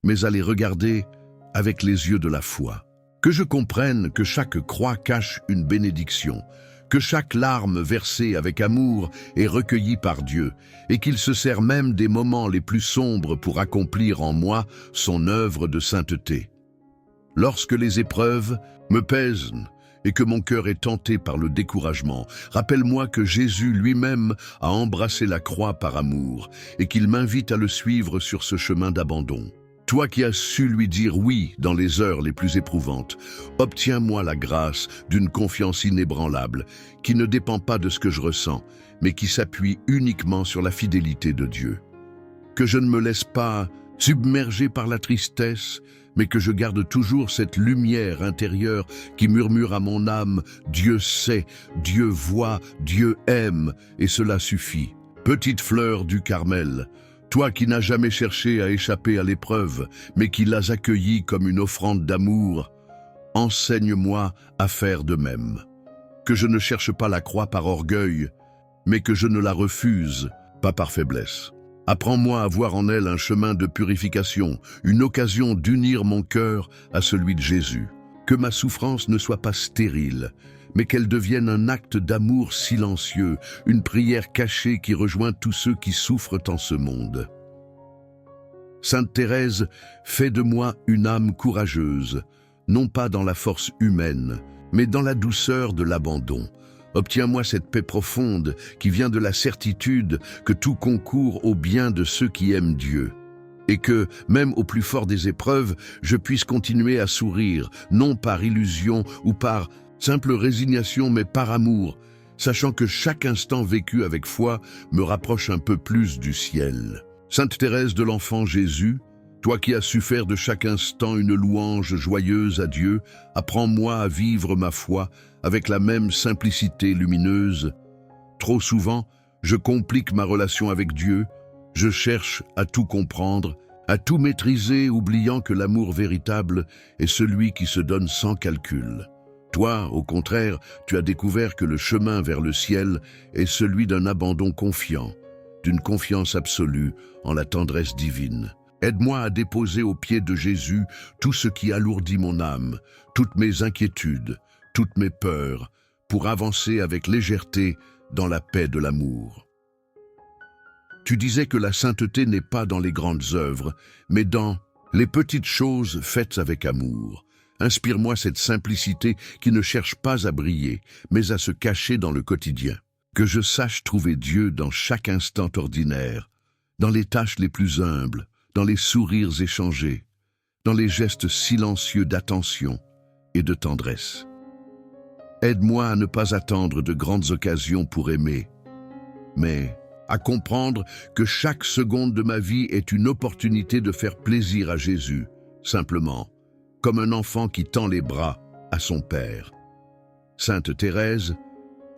mais à les regarder avec les yeux de la foi. Que je comprenne que chaque croix cache une bénédiction, que chaque larme versée avec amour est recueillie par Dieu, et qu'il se sert même des moments les plus sombres pour accomplir en moi son œuvre de sainteté. Lorsque les épreuves me pèsent et que mon cœur est tenté par le découragement, rappelle-moi que Jésus lui-même a embrassé la croix par amour et qu'il m'invite à le suivre sur ce chemin d'abandon. Toi qui as su lui dire oui dans les heures les plus éprouvantes, obtiens-moi la grâce d'une confiance inébranlable qui ne dépend pas de ce que je ressens, mais qui s'appuie uniquement sur la fidélité de Dieu. Que je ne me laisse pas submerger par la tristesse, mais que je garde toujours cette lumière intérieure qui murmure à mon âme « Dieu sait, Dieu voit, Dieu aime, et cela suffit. » Petite fleur du Carmel, toi qui n'as jamais cherché à échapper à l'épreuve, mais qui l'as accueillie comme une offrande d'amour, enseigne-moi à faire de même. Que je ne cherche pas la croix par orgueil, mais que je ne la refuse pas par faiblesse. Apprends-moi à voir en elle un chemin de purification, une occasion d'unir mon cœur à celui de Jésus. Que ma souffrance ne soit pas stérile, mais qu'elle devienne un acte d'amour silencieux, une prière cachée qui rejoint tous ceux qui souffrent en ce monde. Sainte Thérèse, fais de moi une âme courageuse, non pas dans la force humaine, mais dans la douceur de l'abandon. Obtiens-moi cette paix profonde qui vient de la certitude que tout concourt au bien de ceux qui aiment Dieu. Et que, même au plus fort des épreuves, je puisse continuer à sourire, non par illusion ou par simple résignation, mais par amour, sachant que chaque instant vécu avec foi me rapproche un peu plus du ciel. Sainte Thérèse de l'Enfant Jésus, toi qui as su faire de chaque instant une louange joyeuse à Dieu, apprends-moi à vivre ma foi avec la même simplicité lumineuse. Trop souvent, je complique ma relation avec Dieu, je cherche à tout comprendre, à tout maîtriser, oubliant que l'amour véritable est celui qui se donne sans calcul. Toi, au contraire, tu as découvert que le chemin vers le ciel est celui d'un abandon confiant, d'une confiance absolue en la tendresse divine. Aide-moi à déposer aux pieds de Jésus tout ce qui alourdit mon âme, toutes mes inquiétudes, toutes mes peurs, pour avancer avec légèreté dans la paix de l'amour. Tu disais que la sainteté n'est pas dans les grandes œuvres, mais dans les petites choses faites avec amour. Inspire-moi cette simplicité qui ne cherche pas à briller, mais à se cacher dans le quotidien. Que je sache trouver Dieu dans chaque instant ordinaire, dans les tâches les plus humbles, dans les sourires échangés, dans les gestes silencieux d'attention et de tendresse. Aide-moi à ne pas attendre de grandes occasions pour aimer, mais à comprendre que chaque seconde de ma vie est une opportunité de faire plaisir à Jésus, simplement, comme un enfant qui tend les bras à son Père. Sainte Thérèse,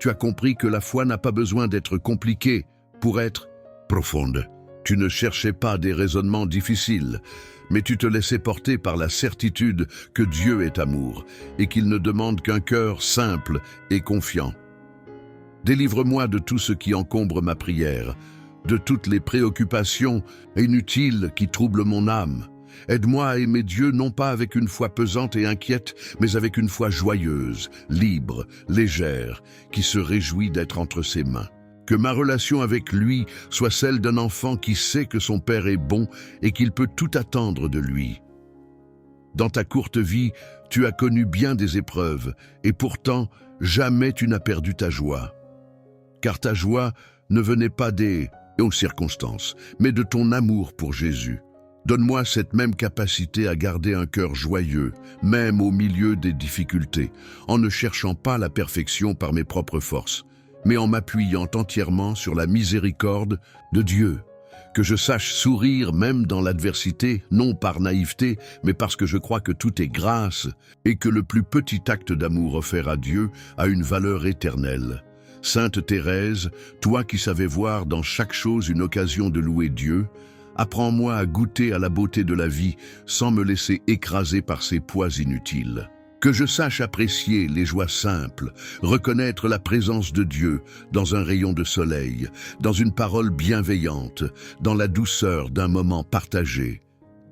tu as compris que la foi n'a pas besoin d'être compliquée pour être profonde. Tu ne cherchais pas des raisonnements difficiles, mais tu te laissais porter par la certitude que Dieu est amour et qu'il ne demande qu'un cœur simple et confiant. Délivre-moi de tout ce qui encombre ma prière, de toutes les préoccupations inutiles qui troublent mon âme. Aide-moi à aimer Dieu non pas avec une foi pesante et inquiète, mais avec une foi joyeuse, libre, légère, qui se réjouit d'être entre ses mains. Que ma relation avec lui soit celle d'un enfant qui sait que son Père est bon et qu'il peut tout attendre de lui. Dans ta courte vie, tu as connu bien des épreuves, et pourtant, jamais tu n'as perdu ta joie. Car ta joie ne venait pas des circonstances, mais de ton amour pour Jésus. Donne-moi cette même capacité à garder un cœur joyeux, même au milieu des difficultés, en ne cherchant pas la perfection par mes propres forces, mais en m'appuyant entièrement sur la miséricorde de Dieu. Que je sache sourire même dans l'adversité, non par naïveté, mais parce que je crois que tout est grâce et que le plus petit acte d'amour offert à Dieu a une valeur éternelle. Sainte Thérèse, toi qui savais voir dans chaque chose une occasion de louer Dieu, apprends-moi à goûter à la beauté de la vie sans me laisser écraser par ses poids inutiles. Que je sache apprécier les joies simples, reconnaître la présence de Dieu dans un rayon de soleil, dans une parole bienveillante, dans la douceur d'un moment partagé.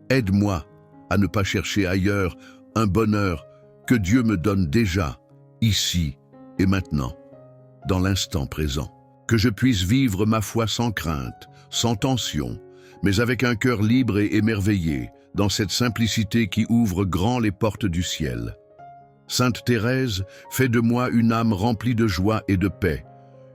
Aide-moi à ne pas chercher ailleurs un bonheur que Dieu me donne déjà, ici et maintenant, dans l'instant présent. Que je puisse vivre ma foi sans crainte, sans tension, mais avec un cœur libre et émerveillé, dans cette simplicité qui ouvre grand les portes du ciel. Sainte Thérèse, fais de moi une âme remplie de joie et de paix,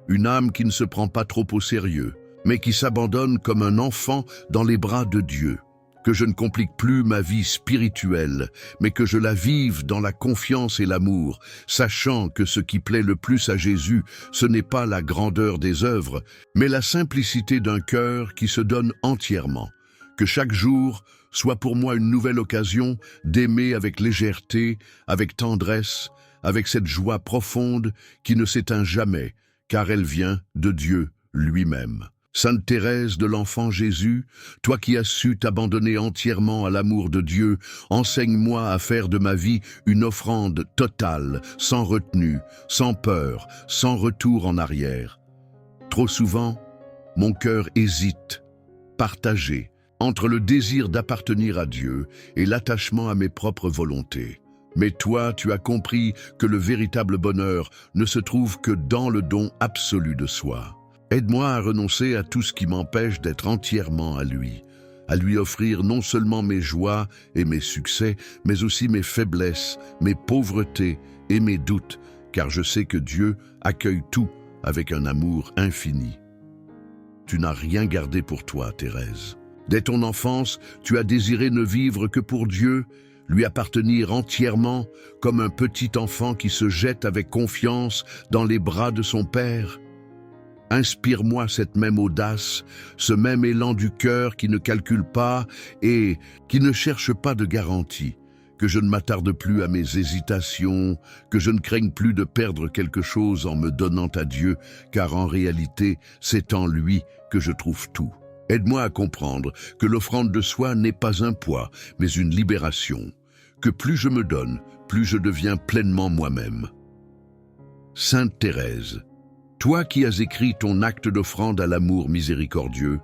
une âme qui ne se prend pas trop au sérieux, mais qui s'abandonne comme un enfant dans les bras de Dieu. Que je ne complique plus ma vie spirituelle, mais que je la vive dans la confiance et l'amour, sachant que ce qui plaît le plus à Jésus, ce n'est pas la grandeur des œuvres, mais la simplicité d'un cœur qui se donne entièrement. Que chaque jour soit pour moi une nouvelle occasion d'aimer avec légèreté, avec tendresse, avec cette joie profonde qui ne s'éteint jamais, car elle vient de Dieu lui-même. Sainte Thérèse de l'Enfant Jésus, toi qui as su t'abandonner entièrement à l'amour de Dieu, enseigne-moi à faire de ma vie une offrande totale, sans retenue, sans peur, sans retour en arrière. Trop souvent, mon cœur hésite, partagé, entre le désir d'appartenir à Dieu et l'attachement à mes propres volontés. Mais toi, tu as compris que le véritable bonheur ne se trouve que dans le don absolu de soi. Aide-moi à renoncer à tout ce qui m'empêche d'être entièrement à lui offrir non seulement mes joies et mes succès, mais aussi mes faiblesses, mes pauvretés et mes doutes, car je sais que Dieu accueille tout avec un amour infini. Tu n'as rien gardé pour toi, Thérèse. Dès ton enfance, tu as désiré ne vivre que pour Dieu, lui appartenir entièrement comme un petit enfant qui se jette avec confiance dans les bras de son Père. Inspire-moi cette même audace, ce même élan du cœur qui ne calcule pas et qui ne cherche pas de garantie, que je ne m'attarde plus à mes hésitations, que je ne craigne plus de perdre quelque chose en me donnant à Dieu, car en réalité, c'est en lui que je trouve tout. Aide-moi à comprendre que l'offrande de soi n'est pas un poids, mais une libération, que plus je me donne, plus je deviens pleinement moi-même. Sainte Thérèse, toi qui as écrit ton acte d'offrande à l'amour miséricordieux,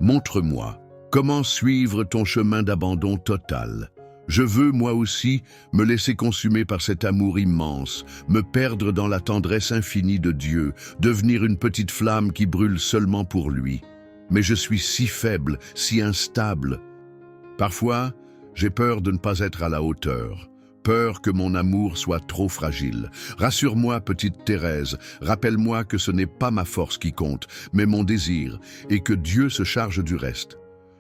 montre-moi comment suivre ton chemin d'abandon total. Je veux, moi aussi, me laisser consumer par cet amour immense, me perdre dans la tendresse infinie de Dieu, devenir une petite flamme qui brûle seulement pour lui. Mais je suis si faible, si instable. Parfois, j'ai peur de ne pas être à la hauteur. Peur que mon amour soit trop fragile. Rassure-moi, petite Thérèse, rappelle-moi que ce n'est pas ma force qui compte, mais mon désir, et que Dieu se charge du reste.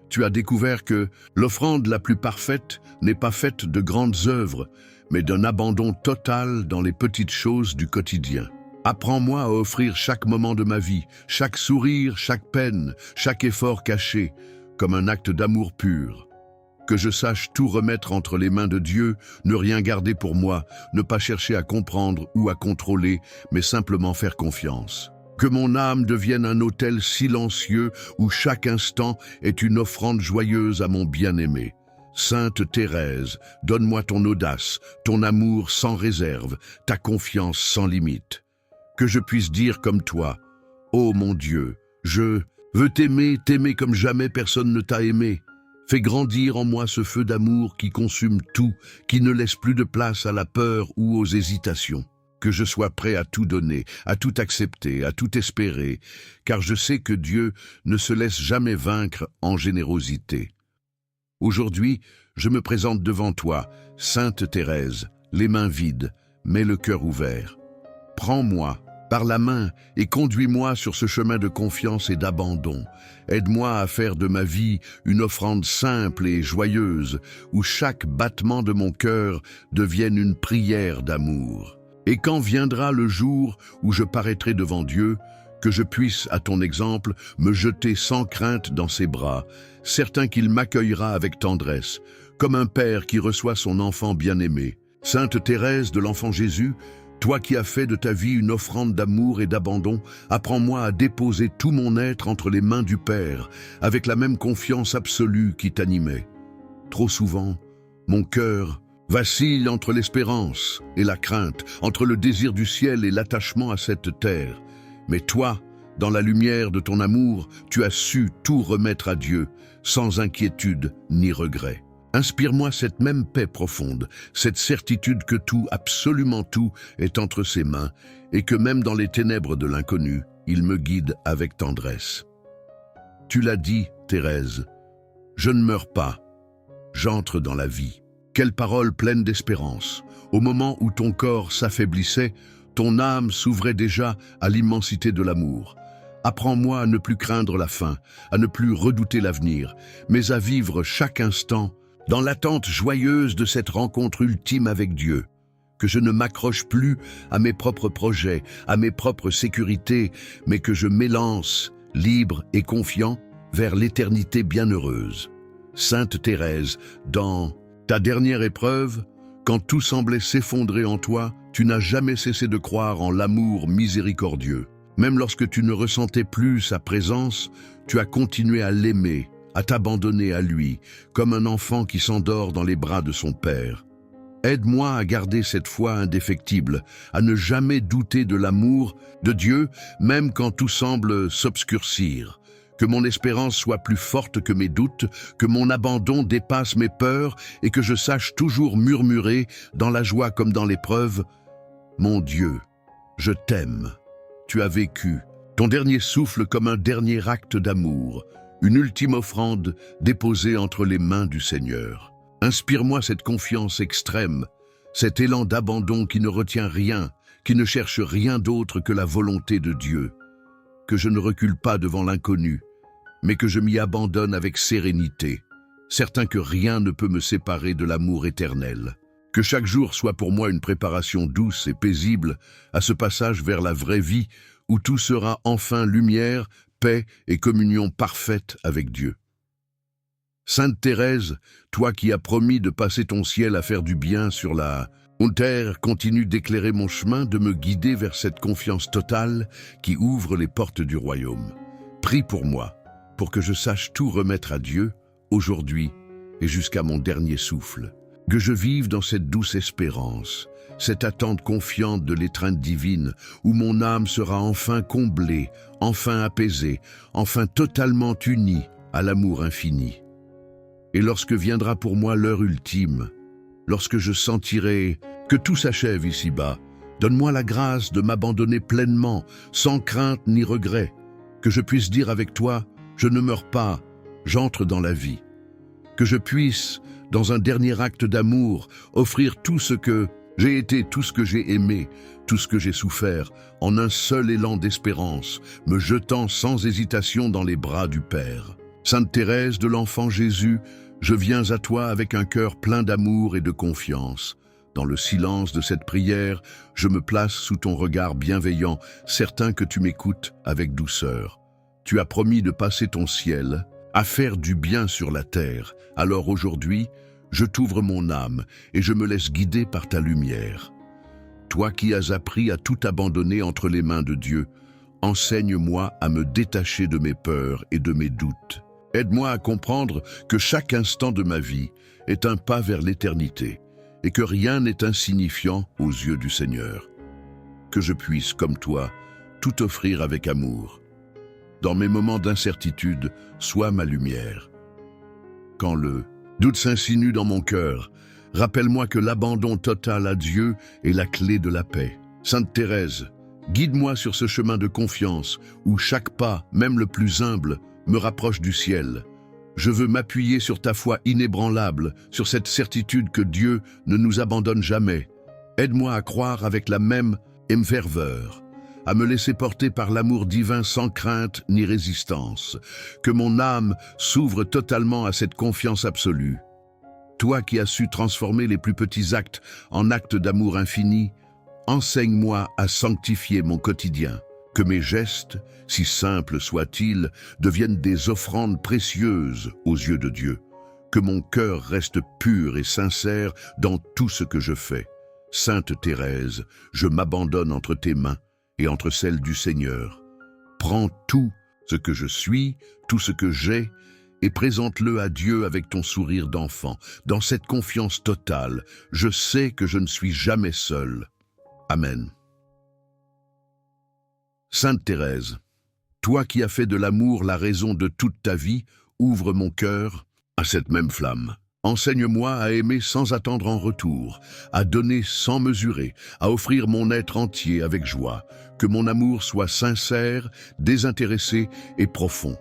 Tu as découvert que l'offrande la plus parfaite n'est pas faite de grandes œuvres, mais d'un abandon total dans les petites choses du quotidien. Apprends-moi à offrir chaque moment de ma vie, chaque sourire, chaque peine, chaque effort caché, comme un acte d'amour pur. Que je sache tout remettre entre les mains de Dieu, ne rien garder pour moi, ne pas chercher à comprendre ou à contrôler, mais simplement faire confiance. Que mon âme devienne un autel silencieux où chaque instant est une offrande joyeuse à mon bien-aimé. Sainte Thérèse, donne-moi ton audace, ton amour sans réserve, ta confiance sans limite. Que je puisse dire comme toi, « Ô mon Dieu, je veux t'aimer, t'aimer comme jamais personne ne t'a aimé. » Fais grandir en moi ce feu d'amour qui consume tout, qui ne laisse plus de place à la peur ou aux hésitations. Que je sois prêt à tout donner, à tout accepter, à tout espérer, car je sais que Dieu ne se laisse jamais vaincre en générosité. Aujourd'hui, je me présente devant toi, Sainte Thérèse, les mains vides, mais le cœur ouvert. Prends-moi par la main et conduis-moi sur ce chemin de confiance et d'abandon. Aide-moi à faire de ma vie une offrande simple et joyeuse, où chaque battement de mon cœur devienne une prière d'amour. Et quand viendra le jour où je paraîtrai devant Dieu, que je puisse, à ton exemple, me jeter sans crainte dans ses bras, certain qu'il m'accueillera avec tendresse, comme un père qui reçoit son enfant bien-aimé. Sainte Thérèse de l'Enfant Jésus, toi qui as fait de ta vie une offrande d'amour et d'abandon, apprends-moi à déposer tout mon être entre les mains du Père, avec la même confiance absolue qui t'animait. Trop souvent, mon cœur vacille entre l'espérance et la crainte, entre le désir du ciel et l'attachement à cette terre. Mais toi, dans la lumière de ton amour, tu as su tout remettre à Dieu, sans inquiétude ni regret. Inspire-moi cette même paix profonde, cette certitude que tout, absolument tout, est entre ses mains, et que même dans les ténèbres de l'inconnu, il me guide avec tendresse. Tu l'as dit, Thérèse, je ne meurs pas, j'entre dans la vie. Quelle parole pleine d'espérance! Au moment où ton corps s'affaiblissait, ton âme s'ouvrait déjà à l'immensité de l'amour. Apprends-moi à ne plus craindre la fin, à ne plus redouter l'avenir, mais à vivre chaque instant dans l'attente joyeuse de cette rencontre ultime avec Dieu. Que je ne m'accroche plus à mes propres projets, à mes propres sécurités, mais que je m'élance, libre et confiant, vers l'éternité bienheureuse. Sainte Thérèse, dans ta dernière épreuve, quand tout semblait s'effondrer en toi, tu n'as jamais cessé de croire en l'amour miséricordieux. Même lorsque tu ne ressentais plus sa présence, tu as continué à l'aimer, à t'abandonner à lui, comme un enfant qui s'endort dans les bras de son père. Aide-moi à garder cette foi indéfectible, à ne jamais douter de l'amour de Dieu, même quand tout semble s'obscurcir. Que mon espérance soit plus forte que mes doutes, que mon abandon dépasse mes peurs et que je sache toujours murmurer, dans la joie comme dans l'épreuve, « Mon Dieu, je t'aime. Tu as vécu ton dernier souffle comme un dernier acte d'amour, une ultime offrande déposée entre les mains du Seigneur. Inspire-moi cette confiance extrême, cet élan d'abandon qui ne retient rien, qui ne cherche rien d'autre que la volonté de Dieu. Que je ne recule pas devant l'inconnu, mais que je m'y abandonne avec sérénité. certain que rien ne peut me séparer de l'amour éternel. Que chaque jour soit pour moi une préparation douce et paisible à ce passage vers la vraie vie où tout sera enfin lumière, paix et communion parfaite avec Dieu. Sainte Thérèse, toi qui as promis de passer ton ciel à faire du bien sur la terre, continue d'éclairer mon chemin, de me guider vers cette confiance totale qui ouvre les portes du royaume. Prie pour moi, pour que je sache tout remettre à Dieu, aujourd'hui et jusqu'à mon dernier souffle. Que je vive dans cette douce espérance, cette attente confiante de l'étreinte divine, où mon âme sera enfin comblée, enfin apaisée, enfin totalement unie à l'amour infini. Et lorsque viendra pour moi l'heure ultime, lorsque je sentirai que tout s'achève ici-bas, donne-moi la grâce de m'abandonner pleinement, sans crainte ni regret, que je puisse dire avec toi, je ne meurs pas, j'entre dans la vie. Que je puisse, dans un dernier acte d'amour, offrir tout ce que j'ai été, tout ce que j'ai aimé, tout ce que j'ai souffert, en un seul élan d'espérance, me jetant sans hésitation dans les bras du Père. Sainte Thérèse de l'Enfant Jésus, je viens à toi avec un cœur plein d'amour et de confiance. Dans le silence de cette prière, je me place sous ton regard bienveillant, certain que tu m'écoutes avec douceur. Tu as promis de passer ton ciel à faire du bien sur la terre. Alors aujourd'hui, je t'ouvre mon âme et je me laisse guider par ta lumière. Toi qui as appris à tout abandonner entre les mains de Dieu, enseigne-moi à me détacher de mes peurs et de mes doutes. Aide-moi à comprendre que chaque instant de ma vie est un pas vers l'éternité et que rien n'est insignifiant aux yeux du Seigneur. Que je puisse, comme toi, tout offrir avec amour. Dans mes moments d'incertitude, sois ma lumière. Quand le doute s'insinue dans mon cœur, rappelle-moi que l'abandon total à Dieu est la clé de la paix. Sainte Thérèse, guide-moi sur ce chemin de confiance où chaque pas, même le plus humble, me rapproche du ciel. Je veux m'appuyer sur ta foi inébranlable, sur cette certitude que Dieu ne nous abandonne jamais. Aide-moi à croire avec la même ferveur, à me laisser porter par l'amour divin sans crainte ni résistance, que mon âme s'ouvre totalement à cette confiance absolue. Toi qui as su transformer les plus petits actes en actes d'amour infini, enseigne-moi à sanctifier mon quotidien, que mes gestes, si simples soient-ils, deviennent des offrandes précieuses aux yeux de Dieu, que mon cœur reste pur et sincère dans tout ce que je fais. Sainte Thérèse, je m'abandonne entre tes mains et entre celles du Seigneur. Prends tout ce que je suis, tout ce que j'ai, et présente-le à Dieu avec ton sourire d'enfant. Dans cette confiance totale, je sais que je ne suis jamais seul. Amen. Sainte Thérèse, toi qui as fait de l'amour la raison de toute ta vie, ouvre mon cœur à cette même flamme. Enseigne-moi à aimer sans attendre en retour, à donner sans mesurer, à offrir mon être entier avec joie, que mon amour soit sincère, désintéressé et profond.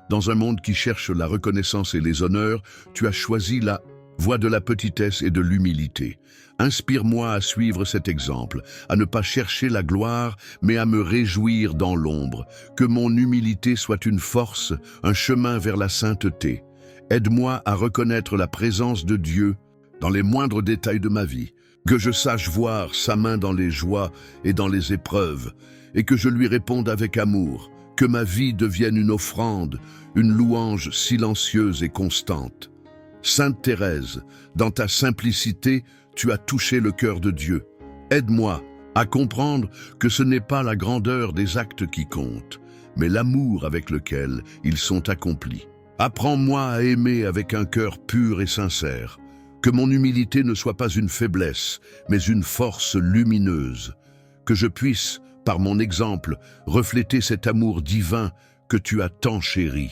Dans un monde qui cherche la reconnaissance et les honneurs, tu as choisi la voie de la petitesse et de l'humilité. Inspire-moi à suivre cet exemple, à ne pas chercher la gloire, mais à me réjouir dans l'ombre. Que mon humilité soit une force, un chemin vers la sainteté. Aide-moi à reconnaître la présence de Dieu dans les moindres détails de ma vie. Que je sache voir sa main dans les joies et dans les épreuves, et que je lui réponde avec amour. Que ma vie devienne une offrande, une louange silencieuse et constante. Sainte Thérèse, dans ta simplicité, tu as touché le cœur de Dieu. Aide-moi à comprendre que ce n'est pas la grandeur des actes qui compte, mais l'amour avec lequel ils sont accomplis. Apprends-moi à aimer avec un cœur pur et sincère. Que mon humilité ne soit pas une faiblesse, mais une force lumineuse. Que je puisse, par mon exemple, refléter cet amour divin que tu as tant chéri.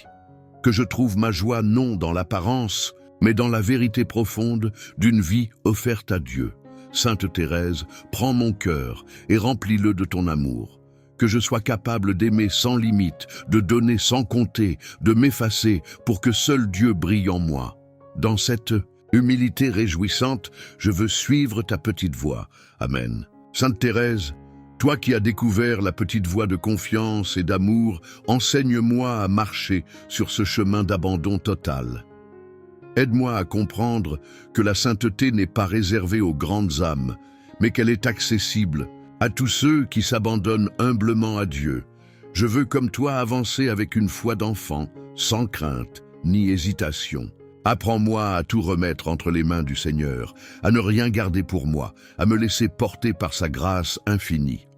Que je trouve ma joie non dans l'apparence, mais dans la vérité profonde d'une vie offerte à Dieu. Sainte Thérèse, prends mon cœur et remplis-le de ton amour. Que je sois capable d'aimer sans limite, de donner sans compter, de m'effacer pour que seul Dieu brille en moi. Dans cette humilité réjouissante, je veux suivre ta petite voie. Amen. Sainte Thérèse, toi qui as découvert la petite voie de confiance et d'amour, enseigne-moi à marcher sur ce chemin d'abandon total. Aide-moi à comprendre que la sainteté n'est pas réservée aux grandes âmes, mais qu'elle est accessible à tous ceux qui s'abandonnent humblement à Dieu. Je veux comme toi avancer avec une foi d'enfant, sans crainte ni hésitation. Apprends-moi à tout remettre entre les mains du Seigneur, à ne rien garder pour moi, à me laisser porter par sa grâce infinie.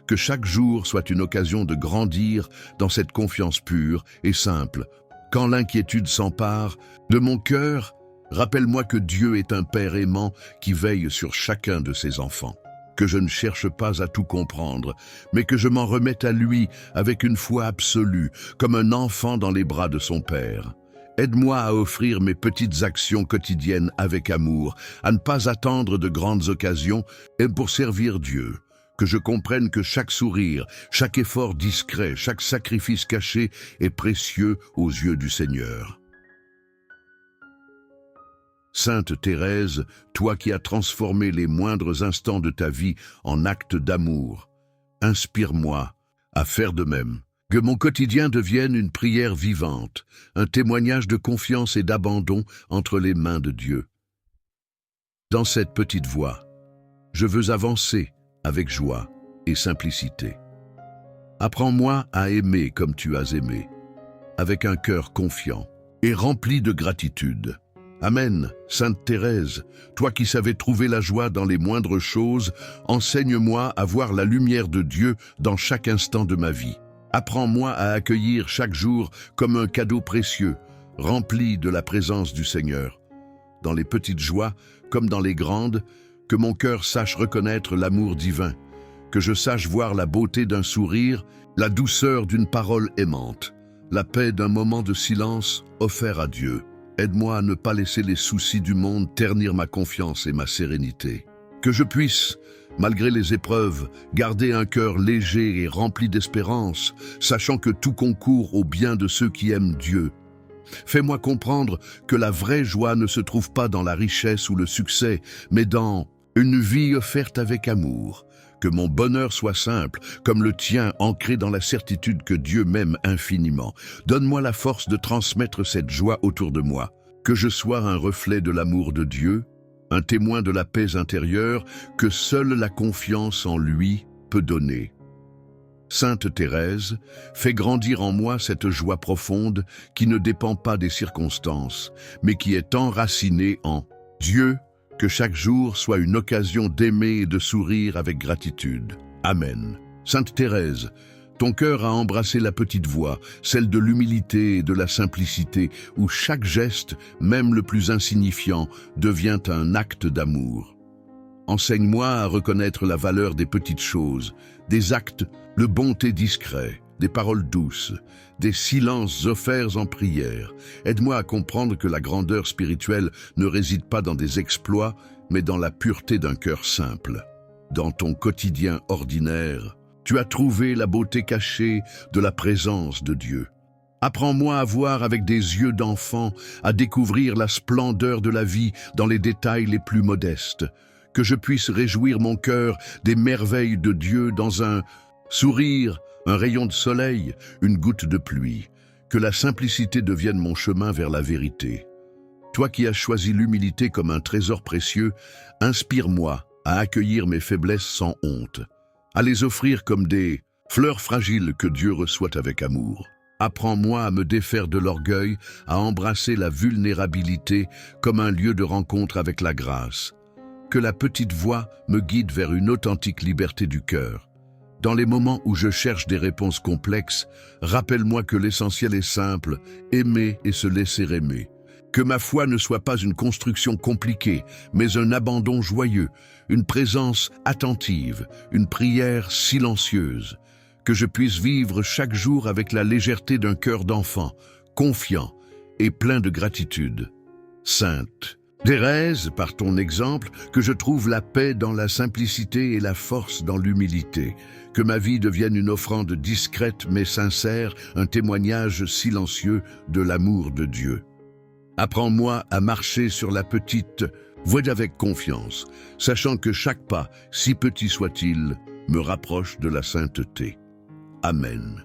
Que chaque jour soit une occasion de grandir dans cette confiance pure et simple. Quand l'inquiétude s'empare de mon cœur, rappelle-moi que Dieu est un Père aimant qui veille sur chacun de ses enfants. Que je ne cherche pas à tout comprendre, mais que je m'en remette à lui avec une foi absolue, comme un enfant dans les bras de son Père. Aide-moi à offrir mes petites actions quotidiennes avec amour, à ne pas attendre de grandes occasions et pour servir Dieu. Que je comprenne que chaque sourire, chaque effort discret, chaque sacrifice caché est précieux aux yeux du Seigneur. Sainte Thérèse, toi qui as transformé les moindres instants de ta vie en actes d'amour, inspire-moi à faire de même. Que mon quotidien devienne une prière vivante, un témoignage de confiance et d'abandon entre les mains de Dieu. Dans cette petite voie, je veux avancer avec joie et simplicité. Apprends-moi à aimer comme tu as aimé, avec un cœur confiant et rempli de gratitude. Amen, Sainte Thérèse, toi qui savais trouver la joie dans les moindres choses, enseigne-moi à voir la lumière de Dieu dans chaque instant de ma vie. Apprends-moi à accueillir chaque jour comme un cadeau précieux, rempli de la présence du Seigneur. Dans les petites joies, comme dans les grandes, que mon cœur sache reconnaître l'amour divin, que je sache voir la beauté d'un sourire, la douceur d'une parole aimante, la paix d'un moment de silence offert à Dieu. Aide-moi à ne pas laisser les soucis du monde ternir ma confiance et ma sérénité. Que je puisse, malgré les épreuves, garder un cœur léger et rempli d'espérance, sachant que tout concourt au bien de ceux qui aiment Dieu. Fais-moi comprendre que la vraie joie ne se trouve pas dans la richesse ou le succès, mais dans une vie offerte avec amour. Que mon bonheur soit simple, comme le tien, ancré dans la certitude que Dieu m'aime infiniment. Donne-moi la force de transmettre cette joie autour de moi. Que je sois un reflet de l'amour de Dieu, un témoin de la paix intérieure que seule la confiance en lui peut donner. Sainte Thérèse, fais grandir en moi cette joie profonde qui ne dépend pas des circonstances, mais qui est enracinée en Dieu. Que chaque jour soit une occasion d'aimer et de sourire avec gratitude. Amen. Sainte Thérèse, ton cœur a embrassé la petite voie, celle de l'humilité et de la simplicité, où chaque geste, même le plus insignifiant, devient un acte d'amour. Enseigne-moi à reconnaître la valeur des petites choses, des actes, de bonté discret, des paroles douces, des silences offerts en prière. Aide-moi à comprendre que la grandeur spirituelle ne réside pas dans des exploits, mais dans la pureté d'un cœur simple. Dans ton quotidien ordinaire, tu as trouvé la beauté cachée de la présence de Dieu. Apprends-moi à voir avec des yeux d'enfant, à découvrir la splendeur de la vie dans les détails les plus modestes. Que je puisse réjouir mon cœur des merveilles de Dieu dans un sourire, un rayon de soleil, une goutte de pluie. Que la simplicité devienne mon chemin vers la vérité. Toi qui as choisi l'humilité comme un trésor précieux, inspire-moi à accueillir mes faiblesses sans honte, à les offrir comme des fleurs fragiles que Dieu reçoit avec amour. Apprends-moi à me défaire de l'orgueil, à embrasser la vulnérabilité comme un lieu de rencontre avec la grâce. Que la petite voix me guide vers une authentique liberté du cœur. Dans les moments où je cherche des réponses complexes, rappelle-moi que l'essentiel est simple, aimer et se laisser aimer. Que ma foi ne soit pas une construction compliquée, mais un abandon joyeux, une présence attentive, une prière silencieuse. Que je puisse vivre chaque jour avec la légèreté d'un cœur d'enfant, confiant et plein de gratitude. Sainte Thérèse, par ton exemple, que je trouve la paix dans la simplicité et la force dans l'humilité. Que ma vie devienne une offrande discrète mais sincère, un témoignage silencieux de l'amour de Dieu. Apprends-moi à marcher sur la petite voie avec confiance, sachant que chaque pas, si petit soit-il, me rapproche de la sainteté. Amen.